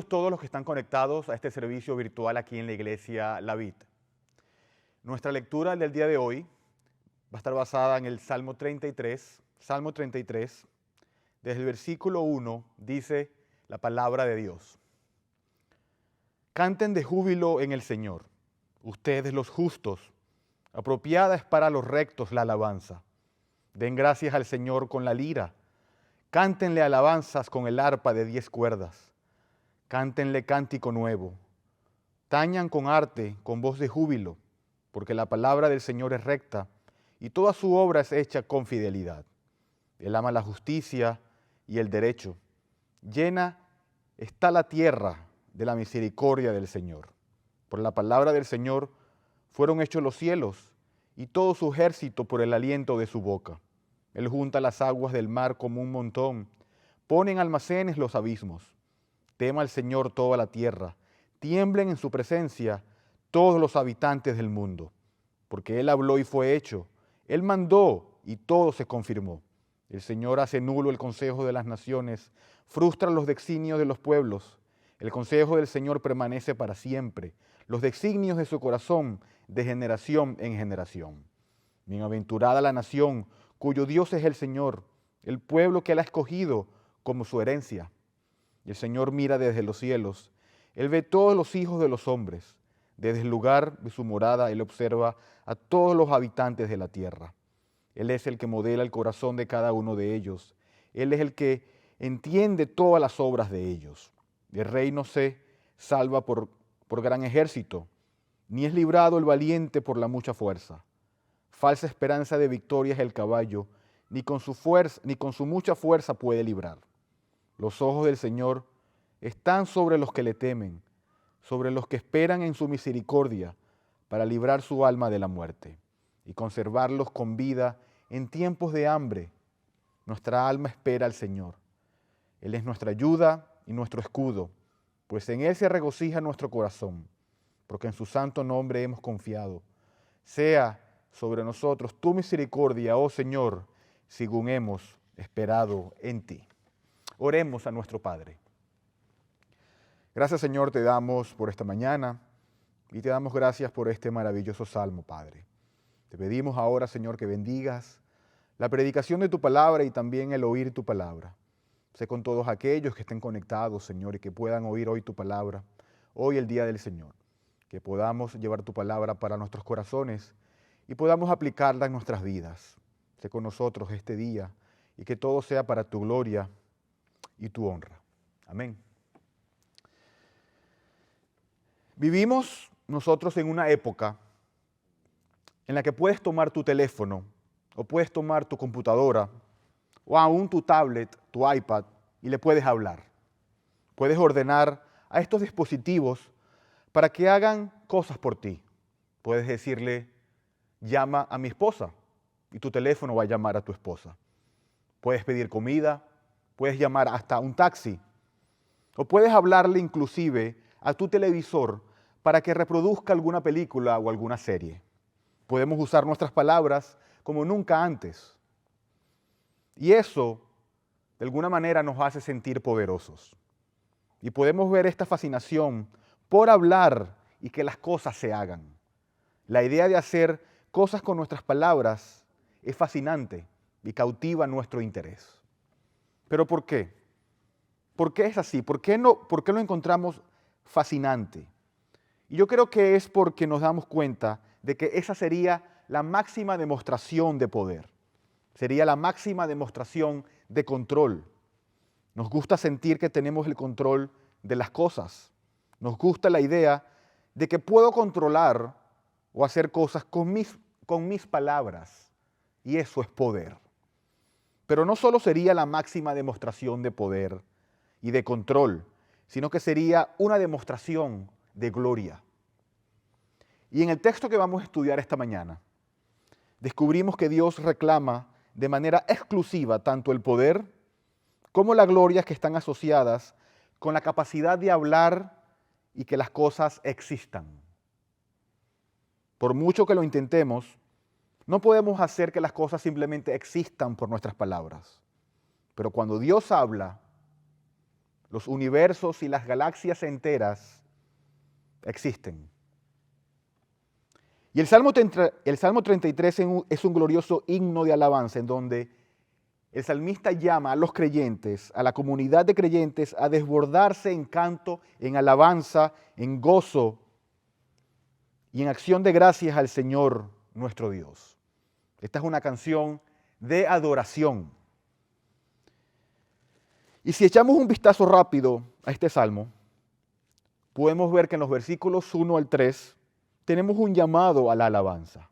Bienvenidos todos los que están conectados a este servicio virtual aquí en la iglesia La Vid. Nuestra lectura del día de hoy va a estar basada en el Salmo 33. Salmo 33, desde el versículo 1 dice la palabra de Dios. Canten de júbilo en el Señor, ustedes los justos. Apropiada es para los rectos la alabanza. Den gracias al Señor con la lira. Cántenle alabanzas con el arpa de 10 cuerdas. Cántenle cántico nuevo. Tañan con arte, con voz de júbilo, porque la palabra del Señor es recta y toda su obra es hecha con fidelidad. Él ama la justicia y el derecho. Llena está la tierra de la misericordia del Señor. Por la palabra del Señor fueron hechos los cielos y todo su ejército por el aliento de su boca. Él junta las aguas del mar como un montón, pone en almacenes los abismos. Tema al Señor toda la tierra, tiemblen en su presencia todos los habitantes del mundo. Porque Él habló y fue hecho, Él mandó y todo se confirmó. El Señor hace nulo el consejo de las naciones, frustra los designios de los pueblos. El consejo del Señor permanece para siempre, los designios de su corazón de generación en generación. Bienaventurada la nación cuyo Dios es el Señor, el pueblo que Él ha escogido como su herencia. Y el Señor mira desde los cielos, Él ve todos los hijos de los hombres. Desde el lugar de su morada Él observa a todos los habitantes de la tierra. Él es el que modela el corazón de cada uno de ellos. Él es el que entiende todas las obras de ellos. El rey no se salva por gran ejército, ni es librado el valiente por la mucha fuerza. Falsa esperanza de victoria es el caballo, ni con su mucha fuerza puede librar. Los ojos del Señor están sobre los que le temen, sobre los que esperan en su misericordia, para librar su alma de la muerte y conservarlos con vida en tiempos de hambre. Nuestra alma espera al Señor. Él es nuestra ayuda y nuestro escudo, pues en Él se regocija nuestro corazón, porque en su santo nombre hemos confiado. Sea sobre nosotros tu misericordia, oh Señor, según hemos esperado en ti. Oremos a nuestro Padre. Gracias, Señor, te damos por esta mañana y te damos gracias por este maravilloso salmo, Padre. Te pedimos ahora, Señor, que bendigas la predicación de tu palabra y también el oír tu palabra. Sé con todos aquellos que estén conectados, Señor, y que puedan oír hoy tu palabra, hoy el día del Señor. Que podamos llevar tu palabra para nuestros corazones y podamos aplicarla en nuestras vidas. Sé con nosotros este día y que todo sea para tu gloria y tu honra. Amén. Vivimos nosotros en una época en la que puedes tomar tu teléfono o puedes tomar tu computadora o aún tu tablet, tu iPad y le puedes hablar. Puedes ordenar a estos dispositivos para que hagan cosas por ti. Puedes decirle, llama a mi esposa y tu teléfono va a llamar a tu esposa. Puedes pedir comida, puedes llamar hasta un taxi o puedes hablarle inclusive a tu televisor para que reproduzca alguna película o alguna serie. Podemos usar nuestras palabras como nunca antes. Y eso, de alguna manera, nos hace sentir poderosos. Y podemos ver esta fascinación por hablar y que las cosas se hagan. La idea de hacer cosas con nuestras palabras es fascinante y cautiva nuestro interés. ¿Pero por qué? ¿Por qué es así? ¿Por qué lo encontramos fascinante? Y yo creo que es porque nos damos cuenta de que esa sería la máxima demostración de poder. Sería la máxima demostración de control. Nos gusta sentir que tenemos el control de las cosas. Nos gusta la idea de que puedo controlar o hacer cosas con mis palabras. Y eso es poder. Pero no solo sería la máxima demostración de poder y de control, sino que sería una demostración de gloria. Y en el texto que vamos a estudiar esta mañana, descubrimos que Dios reclama de manera exclusiva tanto el poder como la gloria que están asociadas con la capacidad de hablar y que las cosas existan. Por mucho que lo intentemos, no podemos hacer que las cosas simplemente existan por nuestras palabras. Pero cuando Dios habla, los universos y las galaxias enteras existen. Y el Salmo 33 es un glorioso himno de alabanza en donde el salmista llama a los creyentes, a la comunidad de creyentes, a desbordarse en canto, en alabanza, en gozo y en acción de gracias al Señor nuestro Dios. Esta es una canción de adoración. Y si echamos un vistazo rápido a este salmo, podemos ver que en los versículos 1 al 3 tenemos un llamado a la alabanza.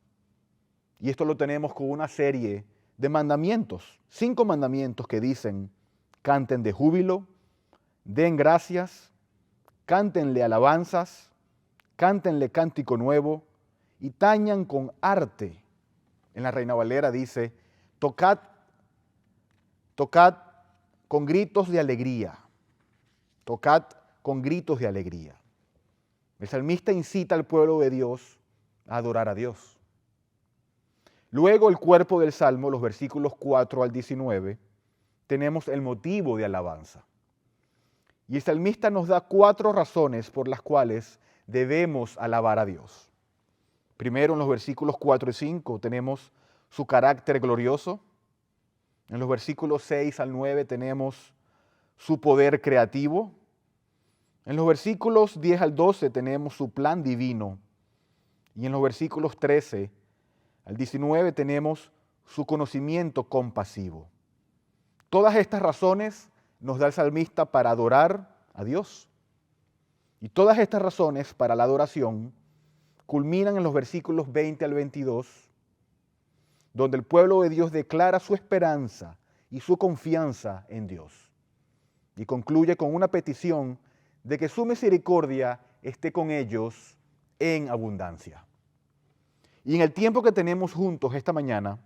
Y esto lo tenemos con una serie de mandamientos, 5 mandamientos que dicen: canten de júbilo, den gracias, cántenle alabanzas, cántenle cántico nuevo y tañan con arte. En la Reina Valera dice: tocad con gritos de alegría. Tocad con gritos de alegría. El salmista incita al pueblo de Dios a adorar a Dios. Luego, el cuerpo del salmo, los versículos 4 al 19, tenemos el motivo de alabanza. Y el salmista nos da 4 razones por las cuales debemos alabar a Dios. Primero, en los versículos 4 y 5 tenemos su carácter glorioso. En los versículos 6 al 9 tenemos su poder creativo. En los versículos 10 al 12 tenemos su plan divino. Y en los versículos 13 al 19 tenemos su conocimiento compasivo. Todas estas razones nos da el salmista para adorar a Dios. Y todas estas razones para la adoración culminan en los versículos 20 al 22, donde el pueblo de Dios declara su esperanza y su confianza en Dios. Y concluye con una petición de que su misericordia esté con ellos en abundancia. Y en el tiempo que tenemos juntos esta mañana,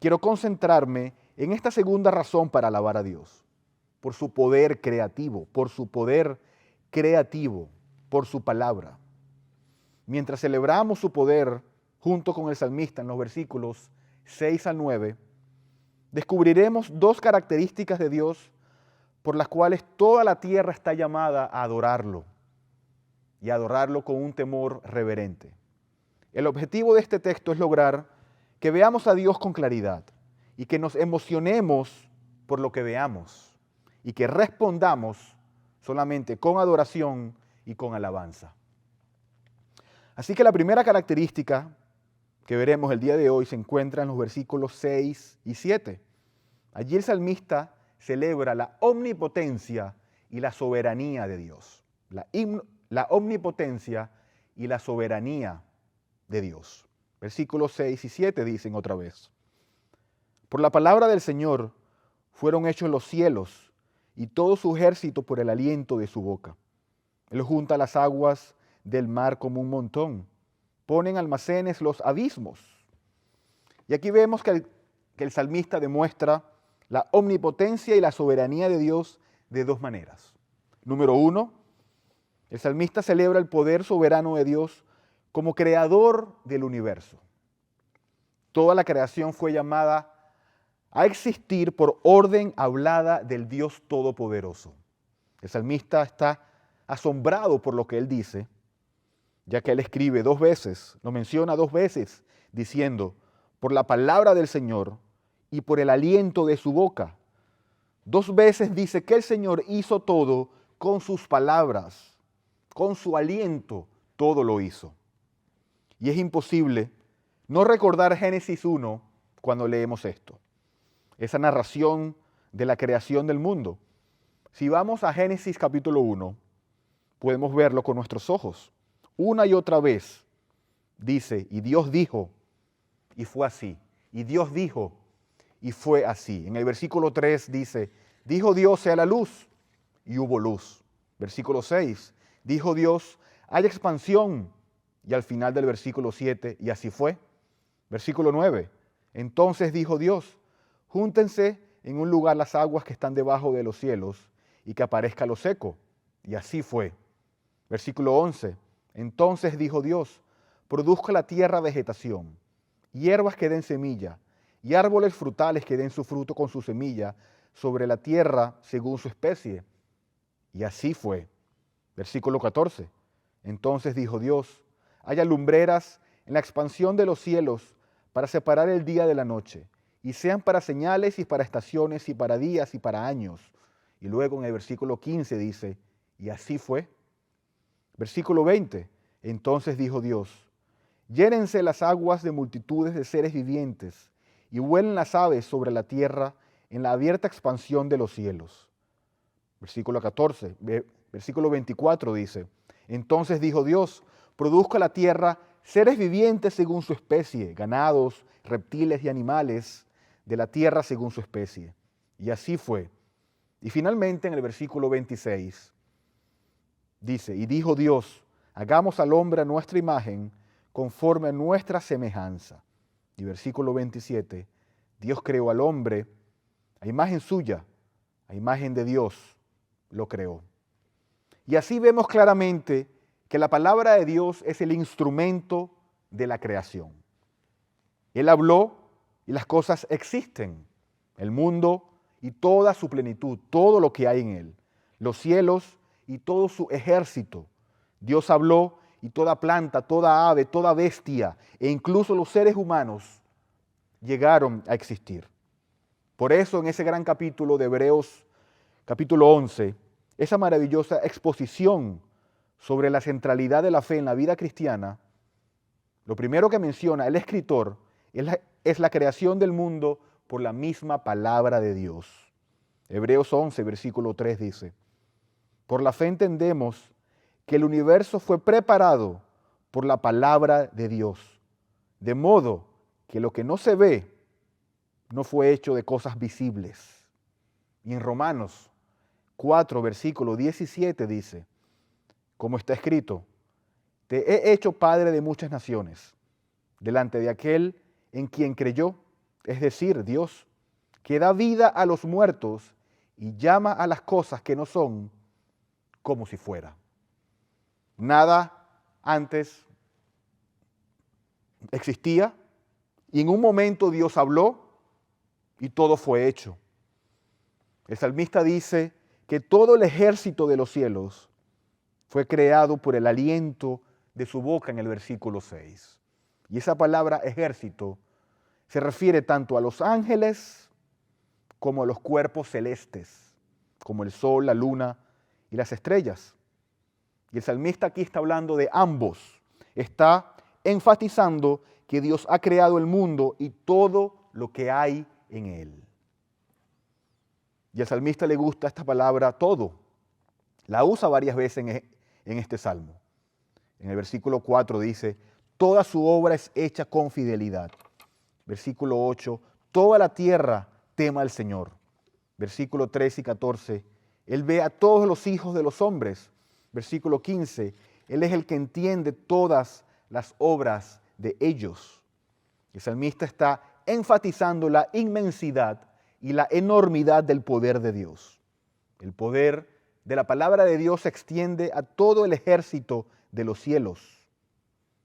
quiero concentrarme en esta segunda razón para alabar a Dios, por su poder creativo, por su palabra. Mientras celebramos su poder junto con el salmista en los versículos 6 al 9, descubriremos 2 características de Dios por las cuales toda la tierra está llamada a adorarlo y a adorarlo con un temor reverente. El objetivo de este texto es lograr que veamos a Dios con claridad y que nos emocionemos por lo que veamos y que respondamos solamente con adoración y con alabanza. Así que la primera característica que veremos el día de hoy se encuentra en los versículos 6 y 7. Allí el salmista celebra la omnipotencia y la soberanía de Dios. La omnipotencia y la soberanía de Dios. Versículos 6 y 7 dicen otra vez: por la palabra del Señor fueron hechos los cielos y todo su ejército por el aliento de su boca. Él junta las aguas del mar como un montón, pone en almacenes los abismos. Y aquí vemos que el salmista demuestra la omnipotencia y la soberanía de Dios de 2 maneras. Número 1, el salmista celebra el poder soberano de Dios como creador del universo. Toda la creación fue llamada a existir por orden hablada del Dios Todopoderoso. El salmista está asombrado por lo que él dice, ya que él escribe 2 veces, lo menciona 2 veces, diciendo: por la palabra del Señor y por el aliento de su boca. 2 veces dice que el Señor hizo todo con sus palabras, con su aliento, todo lo hizo. Y es imposible no recordar Génesis 1 cuando leemos esto, esa narración de la creación del mundo. Si vamos a Génesis capítulo 1, podemos verlo con nuestros ojos. Una y otra vez dice: y Dios dijo, y fue así. Y Dios dijo, y fue así. En el versículo 3 dice: dijo Dios, sea la luz, y hubo luz. Versículo 6, dijo Dios, haya expansión. Y al final del versículo 7, y así fue. Versículo 9, entonces dijo Dios, júntense en un lugar las aguas que están debajo de los cielos, y que aparezca lo seco. Y así fue. Versículo 11, entonces dijo Dios, produzca la tierra vegetación, hierbas que den semilla, y árboles frutales que den su fruto con su semilla sobre la tierra según su especie. Y así fue. Versículo 14. Entonces dijo Dios, haya lumbreras en la expansión de los cielos para separar el día de la noche, y sean para señales y para estaciones y para días y para años. Y luego en el versículo 15 dice, y así fue. Versículo 20. Entonces dijo Dios, llénense las aguas de multitudes de seres vivientes, y vuelen las aves sobre la tierra en la abierta expansión de los cielos. Versículo 14. Versículo 24 dice, entonces dijo Dios, produzca la tierra seres vivientes según su especie, ganados, reptiles y animales de la tierra según su especie. Y así fue. Y finalmente en el versículo 26 dice, y dijo Dios, hagamos al hombre a nuestra imagen, conforme a nuestra semejanza. Y versículo 27, Dios creó al hombre a imagen suya, a imagen de Dios lo creó. Y así vemos claramente que la palabra de Dios es el instrumento de la creación. Él habló y las cosas existen, el mundo y toda su plenitud, todo lo que hay en él, los cielos y todo su ejército. Dios habló y toda planta, toda ave, toda bestia e incluso los seres humanos llegaron a existir. Por eso en ese gran capítulo de Hebreos, capítulo 11, esa maravillosa exposición sobre la centralidad de la fe en la vida cristiana, lo primero que menciona el escritor es la creación del mundo por la misma palabra de Dios. Hebreos 11, versículo 3 dice, por la fe entendemos que el universo fue preparado por la palabra de Dios, de modo que lo que no se ve no fue hecho de cosas visibles. Y en Romanos 4, versículo 17 dice, como está escrito, te he hecho padre de muchas naciones, delante de aquel en quien creyó, es decir, Dios, que da vida a los muertos y llama a las cosas que no son como si fuera. Nada antes existía y en un momento Dios habló y todo fue hecho. El salmista dice que todo el ejército de los cielos fue creado por el aliento de su boca en el versículo 6. Y esa palabra ejército se refiere tanto a los ángeles como a los cuerpos celestes, como el sol, la luna y las estrellas. Y el salmista aquí está hablando de ambos. Está enfatizando que Dios ha creado el mundo y todo lo que hay en él. Y al salmista le gusta esta palabra todo. La usa varias veces en este salmo. En el versículo 4 dice, toda su obra es hecha con fidelidad. Versículo 8, toda la tierra tema al Señor. Versículo 13 y 14, Él ve a todos los hijos de los hombres. Versículo 15, Él es el que entiende todas las obras de ellos. El salmista está enfatizando la inmensidad y la enormidad del poder de Dios. El poder de la palabra de Dios se extiende a todo el ejército de los cielos,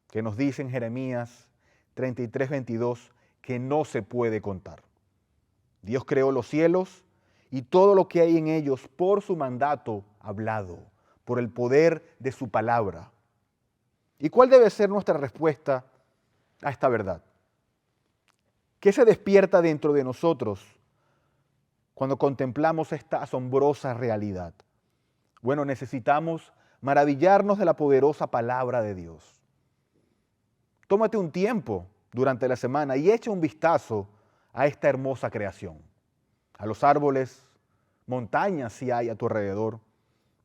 que nos dice en Jeremías 33, 22, que no se puede contar. Dios creó los cielos y todo lo que hay en ellos por su mandato hablado, por el poder de su palabra. ¿Y cuál debe ser nuestra respuesta a esta verdad? ¿Qué se despierta dentro de nosotros cuando contemplamos esta asombrosa realidad? Bueno, necesitamos maravillarnos de la poderosa palabra de Dios. Tómate un tiempo durante la semana y echa un vistazo a esta hermosa creación, a los árboles, montañas si hay a tu alrededor,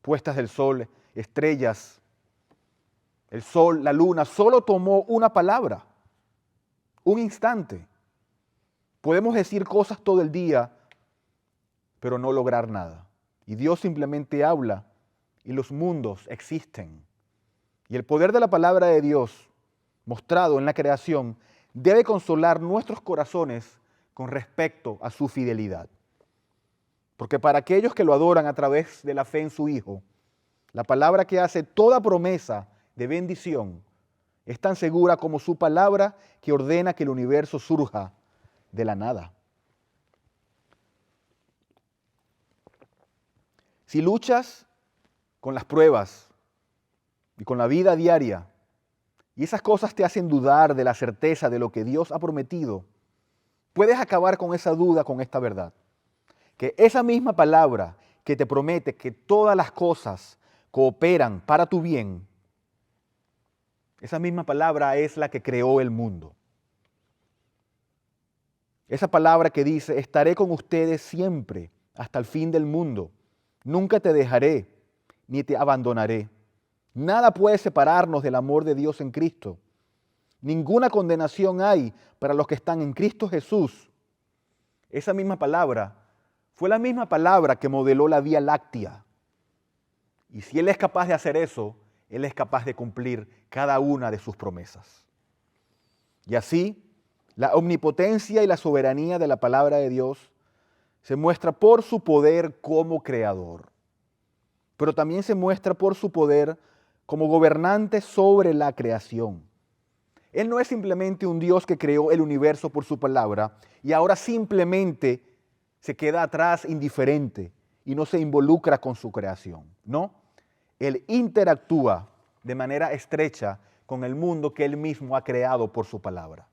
puestas del sol, estrellas. El sol, la luna, solo tomó una palabra, un instante. Podemos decir cosas todo el día, pero no lograr nada. Y Dios simplemente habla y los mundos existen. Y el poder de la palabra de Dios, mostrado en la creación, debe consolar nuestros corazones con respecto a su fidelidad. Porque para aquellos que lo adoran a través de la fe en su Hijo, la palabra que hace toda promesa de bendición es tan segura como su palabra que ordena que el universo surja de la nada. Si luchas con las pruebas y con la vida diaria, y esas cosas te hacen dudar de la certeza de lo que Dios ha prometido, puedes acabar con esa duda con esta verdad, que esa misma palabra que te promete que todas las cosas cooperan para tu bien, esa misma palabra es la que creó el mundo. Esa palabra que dice, estaré con ustedes siempre hasta el fin del mundo. Nunca te dejaré ni te abandonaré. Nada puede separarnos del amor de Dios en Cristo. Ninguna condenación hay para los que están en Cristo Jesús. Esa misma palabra fue la misma palabra que modeló la Vía Láctea. Y si Él es capaz de hacer eso, Él es capaz de cumplir cada una de sus promesas. Y así, la omnipotencia y la soberanía de la palabra de Dios se muestra por su poder como creador, pero también se muestra por su poder como gobernante sobre la creación. Él no es simplemente un Dios que creó el universo por su palabra y ahora simplemente se queda atrás indiferente y no se involucra con su creación. No, Él interactúa de manera estrecha con el mundo que Él mismo ha creado por su palabra.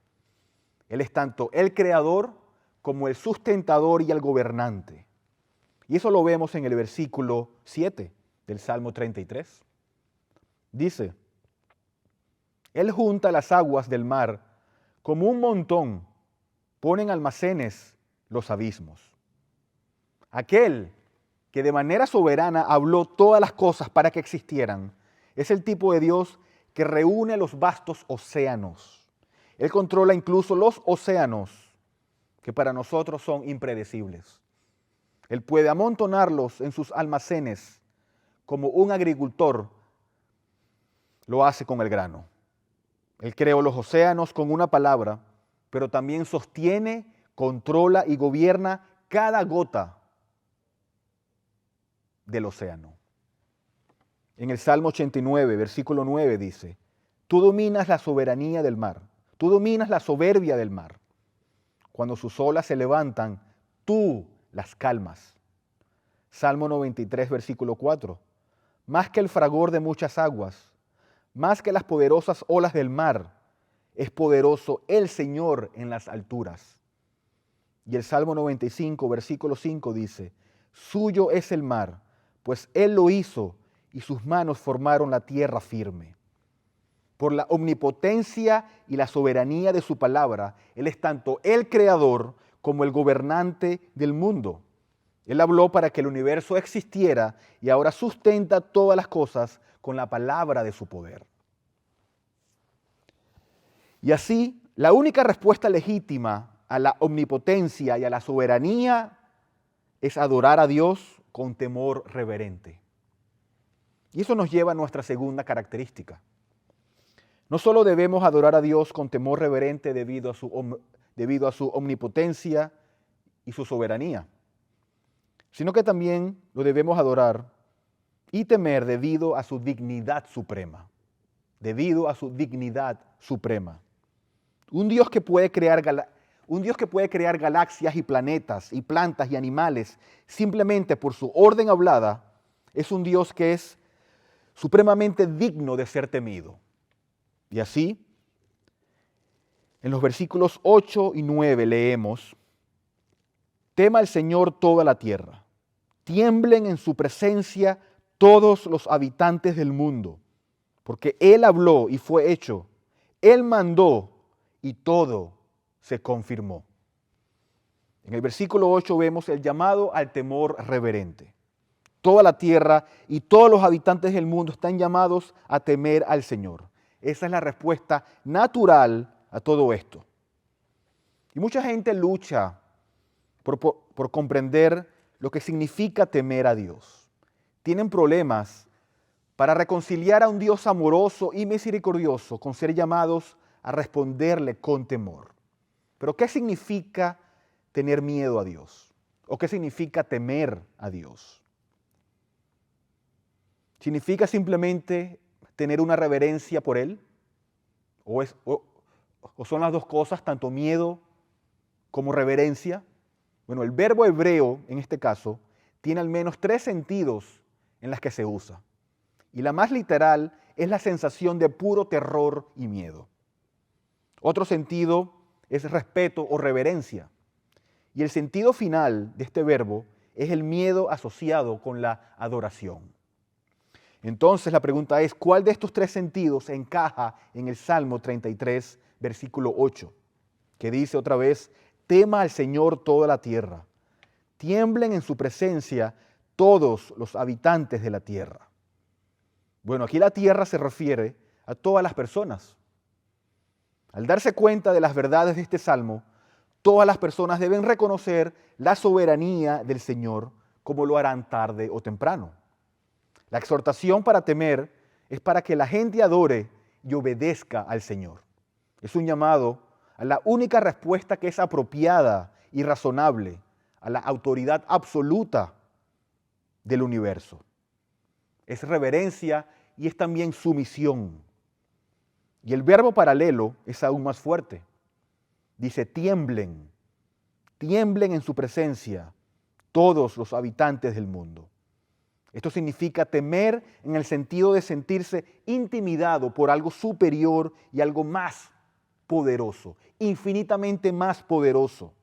Él es tanto el creador como el sustentador y el gobernante. Y eso lo vemos en el versículo 7 del Salmo 33. Dice, Él junta las aguas del mar como un montón, pone en almacenes los abismos. Aquel que de manera soberana habló todas las cosas para que existieran, es el tipo de Dios que reúne los vastos océanos. Él controla incluso los océanos, que para nosotros son impredecibles. Él puede amontonarlos en sus almacenes como un agricultor lo hace con el grano. Él creó los océanos con una palabra, pero también sostiene, controla y gobierna cada gota del océano. En el Salmo 89, versículo 9 dice, tú dominas la soberanía del mar, tú dominas la soberbia del mar. Cuando sus olas se levantan, tú las calmas. Salmo 93, versículo 4. Más que el fragor de muchas aguas, más que las poderosas olas del mar, es poderoso el Señor en las alturas. Y el Salmo 95, versículo 5 dice, suyo es el mar, pues Él lo hizo y sus manos formaron la tierra firme. Por la omnipotencia y la soberanía de su palabra, Él es tanto el creador como el gobernante del mundo. Él habló para que el universo existiera y ahora sustenta todas las cosas con la palabra de su poder. Y así, la única respuesta legítima a la omnipotencia y a la soberanía es adorar a Dios con temor reverente. Y eso nos lleva a nuestra segunda característica. No solo debemos adorar a Dios con temor reverente debido a su omnipotencia y su soberanía, sino que también lo debemos adorar y temer debido a su dignidad suprema. Debido a su dignidad suprema. Un Dios que puede crear galaxias y planetas y plantas y animales simplemente por su orden hablada, es un Dios que es supremamente digno de ser temido. Y así, en los versículos 8 y 9 leemos, tema al Señor toda la tierra, tiemblen en su presencia todos los habitantes del mundo, porque Él habló y fue hecho, Él mandó y todo se confirmó. En el versículo 8 vemos el llamado al temor reverente. Toda la tierra y todos los habitantes del mundo están llamados a temer al Señor. Esa es la respuesta natural a todo esto. Y mucha gente lucha por comprender lo que significa temer a Dios. Tienen problemas para reconciliar a un Dios amoroso y misericordioso con ser llamados a responderle con temor. Pero ¿qué significa tener miedo a Dios? ¿O qué significa temer a Dios? ¿Significa simplemente tener una reverencia por Él? ¿O son las dos cosas, tanto miedo como reverencia? Bueno, el verbo hebreo, en este caso, tiene al menos 3 sentidos en las que se usa. Y la más literal es la sensación de puro terror y miedo. Otro sentido es respeto o reverencia. Y el sentido final de este verbo es el miedo asociado con la adoración. Entonces la pregunta es, ¿cuál de estos tres sentidos encaja en el Salmo 33, versículo 8? Que dice otra vez, tema al Señor toda la tierra, tiemblen en su presencia todos los habitantes de la tierra. Bueno, aquí la tierra se refiere a todas las personas. Al darse cuenta de las verdades de este salmo, todas las personas deben reconocer la soberanía del Señor, como lo harán tarde o temprano. La exhortación para temer es para que la gente adore y obedezca al Señor. Es un llamado a la única respuesta que es apropiada y razonable, a la autoridad absoluta del universo. Es reverencia y es también sumisión. Y el verbo paralelo es aún más fuerte. Dice, tiemblen, tiemblen en su presencia todos los habitantes del mundo. Esto significa temer en el sentido de sentirse intimidado por algo superior y algo más poderoso, infinitamente más poderoso.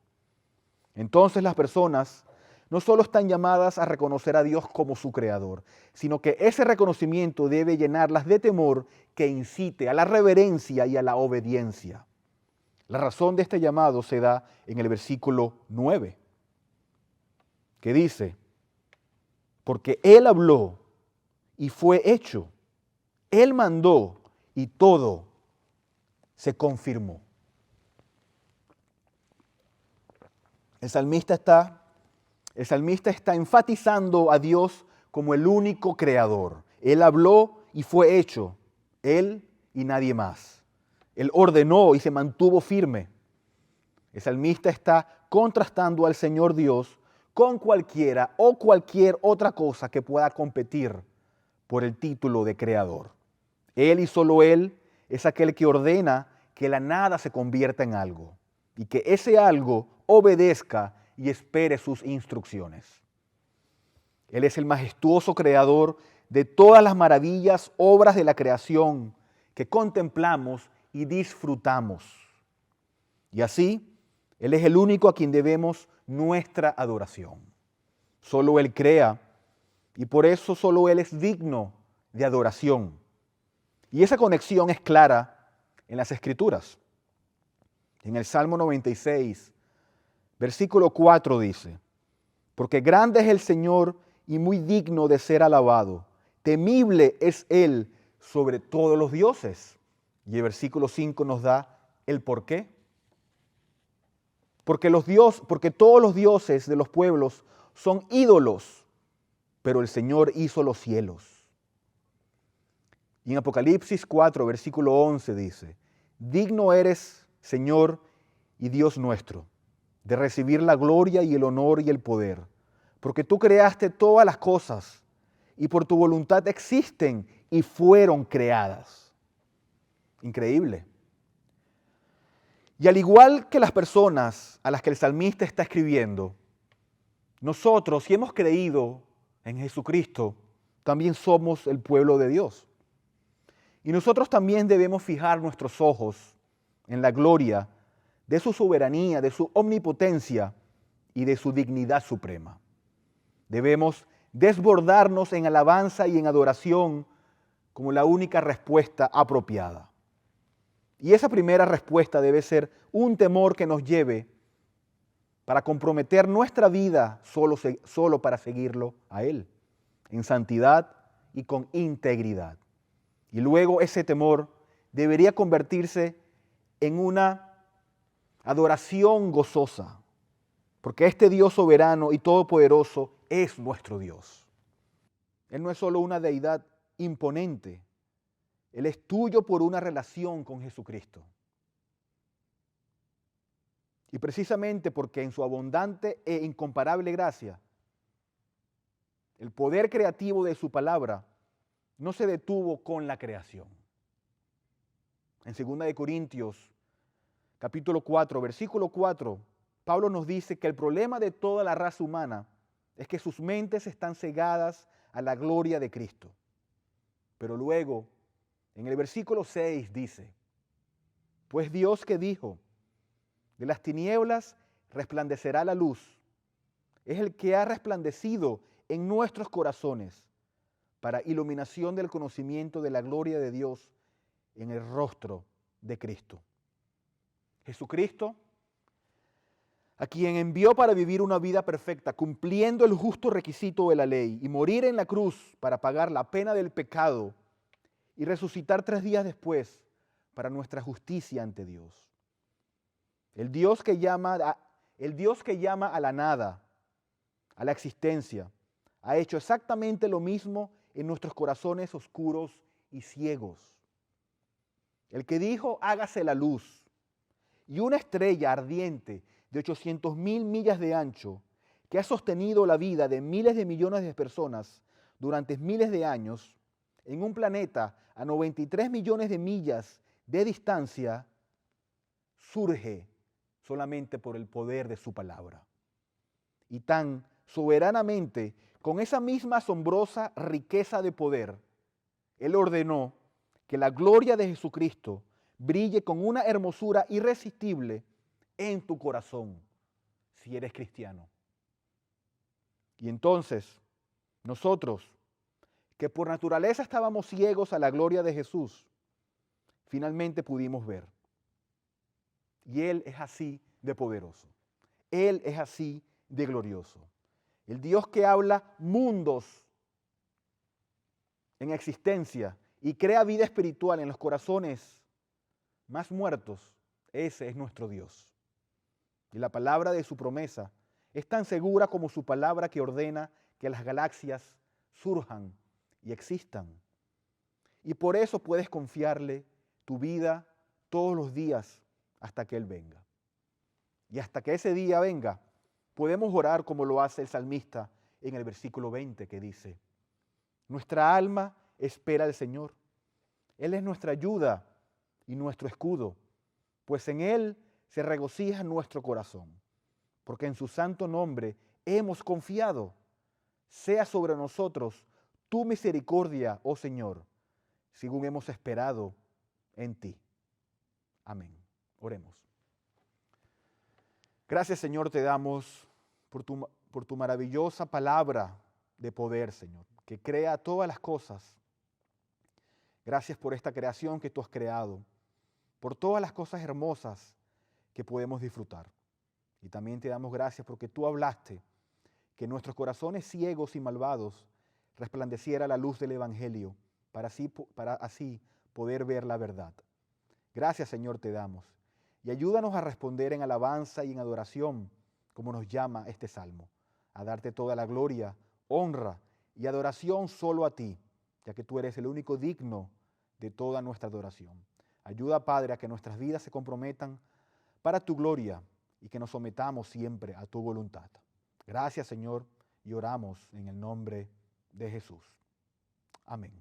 Entonces las personas no solo están llamadas a reconocer a Dios como su creador, sino que ese reconocimiento debe llenarlas de temor que incite a la reverencia y a la obediencia. La razón de este llamado se da en el versículo 9, que dice, porque Él habló y fue hecho, Él mandó y todo se confirmó. El salmista está enfatizando a Dios como el único creador. Él habló y fue hecho, Él y nadie más. Él ordenó y se mantuvo firme. El salmista está contrastando al Señor Dios con cualquiera o cualquier otra cosa que pueda competir por el título de creador. Él y solo Él es aquel que ordena que la nada se convierta en algo y que ese algo obedezca y espere sus instrucciones. Él es el majestuoso creador de todas las maravillas, obras de la creación que contemplamos y disfrutamos. Y así, Él es el único a quien debemos nuestra adoración. Solo Él crea y por eso solo Él es digno de adoración. Y esa conexión es clara en las Escrituras. En el Salmo 96, versículo 4 dice, porque grande es el Señor y muy digno de ser alabado, temible es Él sobre todos los dioses. Y el versículo 5 nos da el por qué. Porque todos los dioses de los pueblos son ídolos, pero el Señor hizo los cielos. Y en Apocalipsis 4, versículo 11 dice, digno eres, Señor y Dios nuestro, de recibir la gloria y el honor y el poder, porque tú creaste todas las cosas y por tu voluntad existen y fueron creadas. Increíble. Y al igual que las personas a las que el salmista está escribiendo, nosotros, si hemos creído en Jesucristo, también somos el pueblo de Dios. Y nosotros también debemos fijar nuestros ojos en la gloria de su soberanía, de su omnipotencia y de su dignidad suprema. Debemos desbordarnos en alabanza y en adoración como la única respuesta apropiada. Y esa primera respuesta debe ser un temor que nos lleve para comprometer nuestra vida solo para seguirlo a Él, en santidad y con integridad. Y luego ese temor debería convertirse en una adoración gozosa, porque este Dios soberano y todopoderoso es nuestro Dios. Él no es solo una deidad imponente, Él es tuyo por una relación con Jesucristo. Y precisamente porque en su abundante e incomparable gracia, el poder creativo de su palabra no se detuvo con la creación. En 2 Corintios, capítulo 4, versículo 4, Pablo nos dice que el problema de toda la raza humana es que sus mentes están cegadas a la gloria de Cristo. Pero luego, en el versículo 6 dice, pues Dios que dijo, de las tinieblas resplandecerá la luz, es el que ha resplandecido en nuestros corazones para iluminación del conocimiento de la gloria de Dios en el rostro de Cristo. Jesucristo, a quien envió para vivir una vida perfecta, cumpliendo el justo requisito de la ley y morir en la cruz para pagar la pena del pecado y resucitar 3 días después para nuestra justicia ante Dios. El Dios que llama a la nada, a la existencia, ha hecho exactamente lo mismo en nuestros corazones oscuros y ciegos. El que dijo, hágase la luz, y una estrella ardiente de 800,000 millas de ancho, que ha sostenido la vida de miles de millones de personas durante miles de años, en un planeta a 93 millones de millas de distancia, surge solamente por el poder de su palabra. Y tan soberanamente, con esa misma asombrosa riqueza de poder, Él ordenó que la gloria de Jesucristo brille con una hermosura irresistible en tu corazón, si eres cristiano. Y entonces, nosotros, que por naturaleza estábamos ciegos a la gloria de Jesús, finalmente pudimos ver. Y Él es así de poderoso. Él es así de glorioso. El Dios que habla mundos en existencia y crea vida espiritual en los corazones más muertos, ese es nuestro Dios. Y la palabra de su promesa es tan segura como su palabra que ordena que las galaxias surjan y existan. Y por eso puedes confiarle tu vida todos los días hasta que Él venga. Y hasta que ese día venga, podemos orar como lo hace el salmista en el versículo 20 que dice, nuestra alma espera al Señor. Él es nuestra ayuda y nuestro escudo, pues en Él se regocija nuestro corazón, porque en su santo nombre hemos confiado. Sea sobre nosotros tu misericordia, oh Señor, según hemos esperado en ti. Amén. Oremos. Gracias, Señor, te damos por tu maravillosa palabra de poder, Señor, que crea todas las cosas. Gracias por esta creación que tú has creado, por todas las cosas hermosas que podemos disfrutar. Y también te damos gracias porque tú hablaste que en nuestros corazones ciegos y malvados resplandeciera la luz del Evangelio para así poder ver la verdad. Gracias, Señor, te damos. Y ayúdanos a responder en alabanza y en adoración, como nos llama este salmo, a darte toda la gloria, honra y adoración solo a ti, ya que tú eres el único digno de toda nuestra adoración. Ayuda, Padre, a que nuestras vidas se comprometan para tu gloria y que nos sometamos siempre a tu voluntad. Gracias, Señor, y oramos en el nombre de Jesús. Amén.